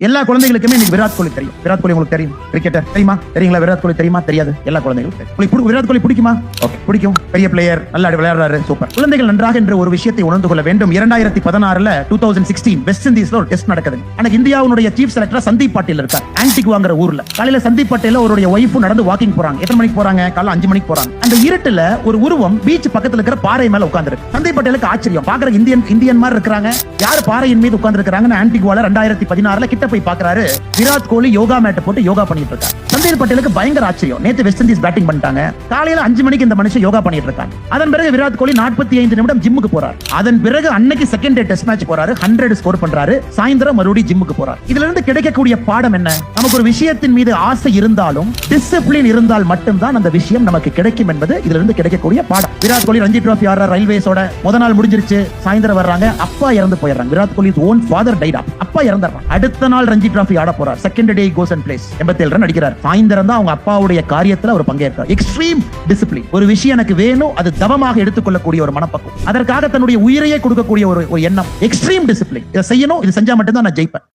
எல்லா குழந்தைகளுக்குமே இன்னைக்கு விராட் கோலி தெரியும். விராட் கோலி உங்களுக்கு தெரியும், கிரிக்கெட்டர் தெரியுமா? தெரியுங்களா? விராட் கோலி தெரியுமா? தெரியாது. எல்லா குழந்தைகளும் தெரியும். உங்களுக்கு விராட் கோலி பிடிக்குமா? ஓகே, பிடிக்கும். பெரிய பிளேயர், நல்லா விளையாடுறாரு, சூப்பர். குழந்தைகள் நன்றாக என்ற ஒரு விஷயத்தை உணர்ந்து கொள்ள வேண்டும். 2016 2016 வெஸ்ட் இண்டீஸ்ல ஒரு டெஸ்ட் நடக்குது. எனக்கு இந்தியாவுடைய சீஃப் செலக்டர் சந்தீப் பாட்டீல் இருக்கார், ஆன்டிகுவாங்கிற ஊர்ல. காலையில சந்தீப் பாட்டீல் அவருடைய ஒய்ஃபும் நடந்து வாக்கிங் போறாங்க. எத்தனை மணிக்கு போறாங்க? காலைல 5 மணிக்கு போறாங்க. அந்த இருட்டுல ஒரு உருவம் பீச் பக்கத்துல இருக்கிற பாறை மேல உட்கார்ந்திருக்கு. சந்தீப் பாட்டீலுக்கு ஆச்சரியம், பாக்குற இந்தியன் மாதிரி இருக்காங்க, யாரு பாறையின் மீது உட்கார்ந்து இருக்காங்கன்னு ஆன்டிகுவால 2016 கிட்ட போய் பாக்குறாரு. விராட் கோலி யோகா மேட் போட்டு யோகா பண்ணிட்டு இருக்காரு. சந்தீப் பட்டேலுக்கு பயங்கர ஆச்சரியம். நேத்து வெஸ்ட் இண்டீஸ் பேட்டிங் பண்ணிட்டாங்க, காலையில 5 மணிக்கு இந்த மனுஷன் யோகா பண்ணிட்டு இருக்காங்க. அதன் பிறகு விராட் கோலி 45 நிமிடம் ஜிம்முக்கு போறார். அதன் பிறகு அன்னைக்கு செகண்ட் டே டெஸ்ட் மேட்ச் போறாரு, 100 ஸ்கோர் பண்றாரு. சாயந்தரம் மறுபடியும் ஜிம்முக்கு போறார். இதுல இருந்து கிடைக்கக்கூடிய பாடம் என்ன? நமக்கு ஒரு விஷயத்தின் மீது ஆசை இருந்தாலும் டிசிப்ளின் இருந்தால் மட்டும்தான் அந்த விஷயம் நமக்கு கிடைக்கும் என்பது இதுல இருந்து கிடைக்கக்கூடிய பாடம். விராட் கோலி ரஞ்சி டிராபி ஆடுற ரயில்வேஸோட முத நாள் முடிஞ்சிருச்சு, சாயந்தரம் வர்றாங்க, அப்பா இறந்து போயிடுறாங்க. Virat Kohli own father died of, அப்பா இறந்துறாங்க. அடுத்த நாள் ரஞ்சி டிராபி ஆட போறார். Second day goes and place 87 run அடிக்கிறார். சாயந்தரம் தான் அவங்க அப்பாவுடைய காரியத்துல அவர் பங்கேற்றார். Extreme discipline. ஒரு விஷயம் எனக்கு வேணும், அது தவமாக எடுத்துக்கொள்ளக்கூடிய ஒரு மனப்பக்குவம், அதற்காக தன்னுடைய உயிரையே கொடுக்கக்கூடிய ஒரு எண்ணம். Extreme discipline. இதை செய்யணும், இது செஞ்சா மட்டும்தான் நான் ஜெயிப்பேன்.